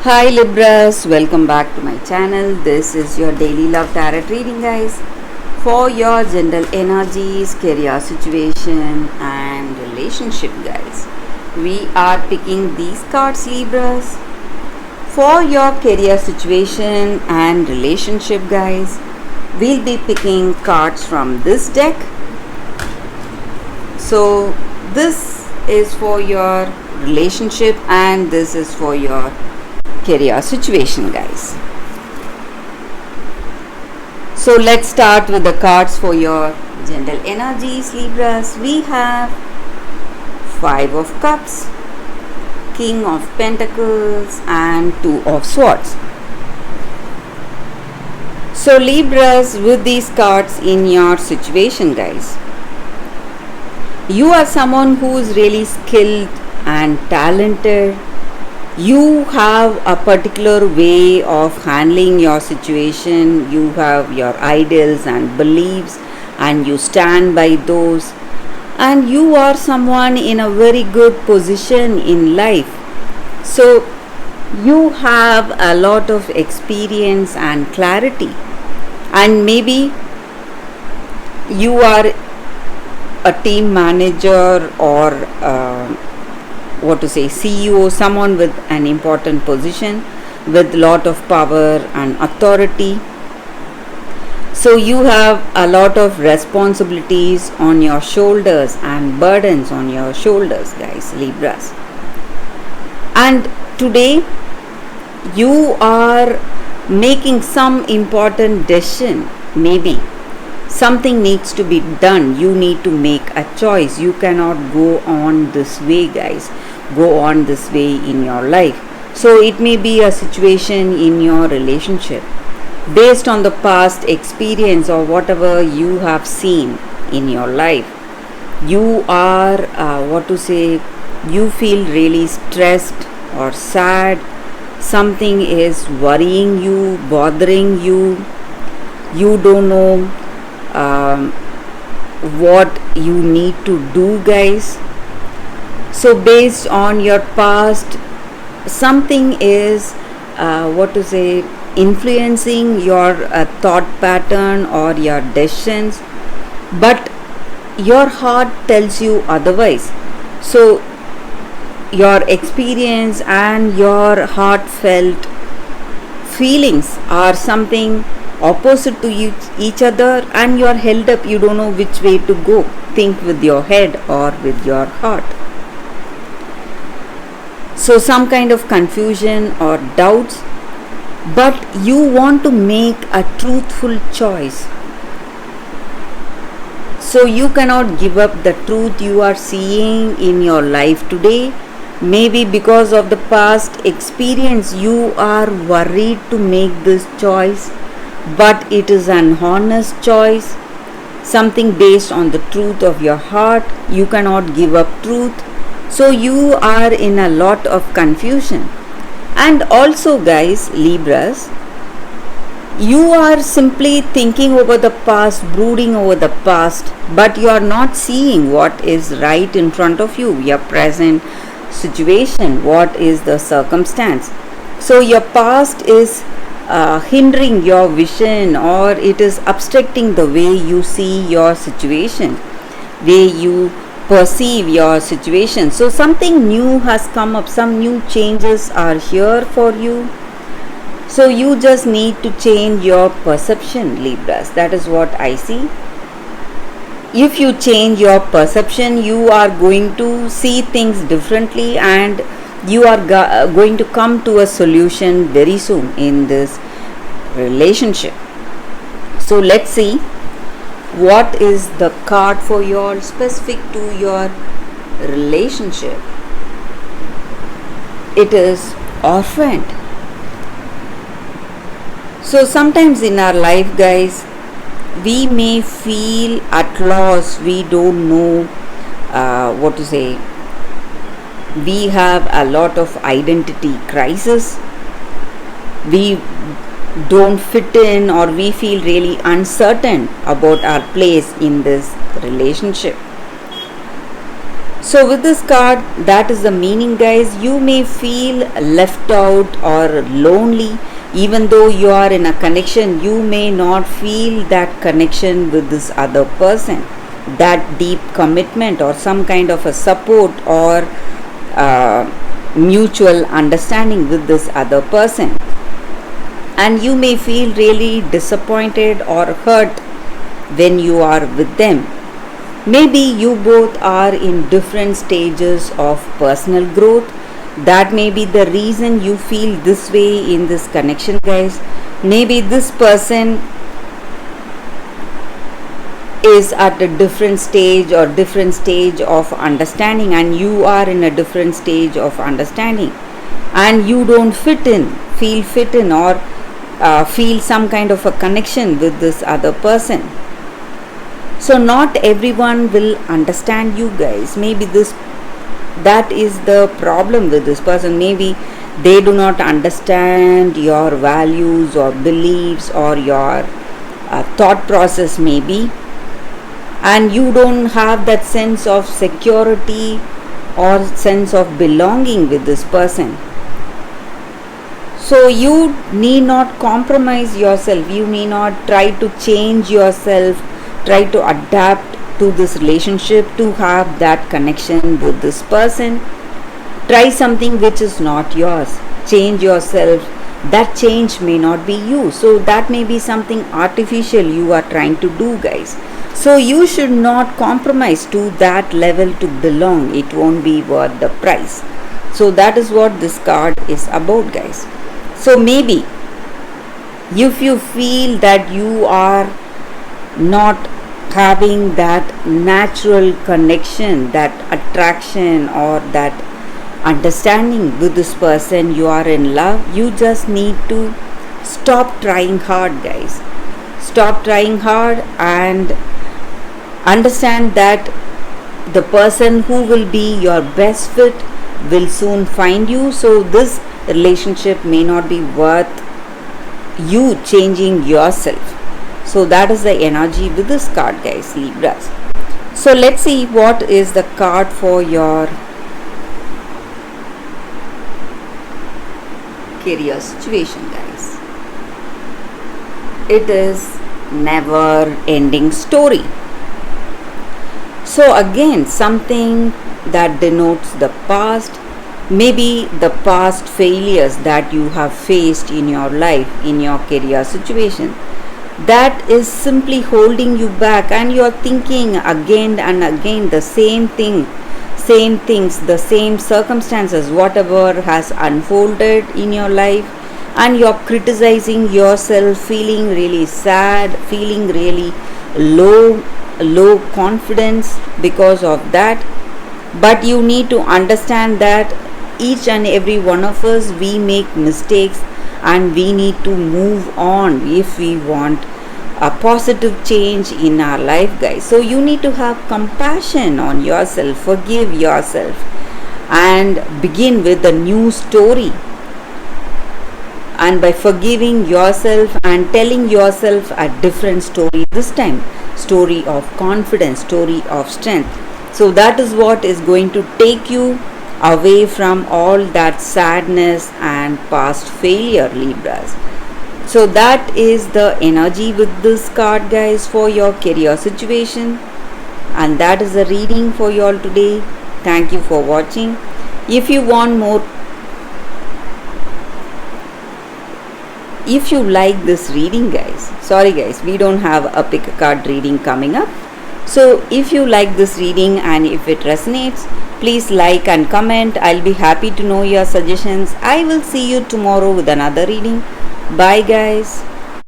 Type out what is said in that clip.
Hi Libras, welcome back to my channel. This is your daily love tarot reading, guys, for your general energies, career situation and relationship, guys. We are picking these cards, Libras, for your career situation and relationship, guys. We'll be picking cards from this deck. So this is for your relationship and this is for your career situation, guys. So let's start with the cards for your general energies, Libras. We have Five of Cups, King of Pentacles and Two of Swords. So Libras, with these cards in your situation, guys, you are someone who is really skilled and talented. You have a particular way of handling your situation. You have your ideals and beliefs and you stand by those, and you are someone in a very good position in life. So you have a lot of experience and clarity, and maybe you are a team manager or CEO, someone with an important position with lot of power and authority. So you have a lot of responsibilities on your shoulders and burdens on your shoulders, guys, Libras. And today you are making some important decision. Maybe something needs to be done. You need to make a choice. You cannot go on this way, guys. Go on this way in your life. So it may be a situation in your relationship based on the past experience or whatever you have seen in your life. You are you feel really stressed or sad. Something is worrying you, bothering you. You don't know what you need to do, guys. So based on your past, something is influencing your thought pattern or your decisions, but your heart tells you otherwise. So your experience and your heartfelt feelings are something opposite to each other, and you are held up. You don't know which way to go. Think with your head or with your heart. So some kind of confusion or doubts, but you want to make a truthful choice. So you cannot give up the truth you are seeing in your life today. Maybe because of the past experience you are worried to make this choice, but it is an honest choice, something based on the truth of your heart. You cannot give up truth. So you are in a lot of confusion. And also, guys, Libras, you are simply thinking over the past, brooding over the past, but you are not seeing what is right in front of you, your present situation, what is the circumstance. So your past is hindering your vision, or it is obstructing the way you see your situation, way you perceive your situation. So something new has come up, some new changes are here for you. So you just need to change your perception, Libras. That is what I see. If you change your perception, you are going to see things differently, and you are going to come to a solution very soon in this relationship. So let's see what is the card for your specific to your relationship. It is orphaned. So sometimes in our life, guys, we may feel at loss. We don't know we have a lot of identity crisis. We don't fit in, or we feel really uncertain about our place in this relationship. So, with this card, that is the meaning, guys. You may feel left out or lonely, even though you are in a connection. You may not feel that connection with this other person, that deep commitment, or some kind of a support or mutual understanding with this other person. And you may feel really disappointed or hurt when you are with them. Maybe you both are in different stages of personal growth. That may be the reason you feel this way in this connection, guys. Maybe this person is at a different stage or different stage of understanding, and you are in a different stage of understanding, and you don't feel fit in, or feel some kind of a connection with this other person. So not everyone will understand you, guys. Maybe that is the problem with this person. Maybe they do not understand your values or beliefs or your thought process, maybe, and you don't have that sense of security or sense of belonging with this person. So you need not compromise yourself. You need not try to change yourself, try to adapt to this relationship to have that connection with this person. Try something which is not yours. Change yourself. That change may not be you. So that may be something artificial you are trying to do, guys. So you should not compromise to that level to belong. It won't be worth the price. So that is what this card is about, guys. So maybe if you feel that you are not having that natural connection, that attraction, or that understanding with this person, you are in love, you just need to stop trying hard, guys. Stop trying hard and understand that the person who will be your best fit will soon find you. So this relationship may not be worth you changing yourself. So that is the energy with this card, guys, Libras. So let's see what is the card for your career situation, guys. It is never ending story. So again, something that denotes the past, maybe the past failures that you have faced in your life, in your career situation, that is simply holding you back, and you are thinking again and again the same things, the same circumstances, whatever has unfolded in your life, and you're criticizing yourself, feeling really sad, feeling really low confidence because of that. But you need to understand that each and every one of us, we make mistakes, and we need to move on if we want a positive change in our life, guys. So you need to have compassion on yourself, forgive yourself, and begin with a new story. And by forgiving yourself and telling yourself a different story, this time story of confidence, story of strength. So that is what is going to take you away from all that sadness and past failure, Libras. So that is the energy with this card, guys, for your career situation. And that is the reading for you all today. Thank you for watching. If you want more, if you like this reading, guys, sorry guys, we don't have a pick a card reading coming up. So if you like this reading and if it resonates, please like and comment. I'll be happy to know your suggestions. I will see you tomorrow with another reading. Bye, guys.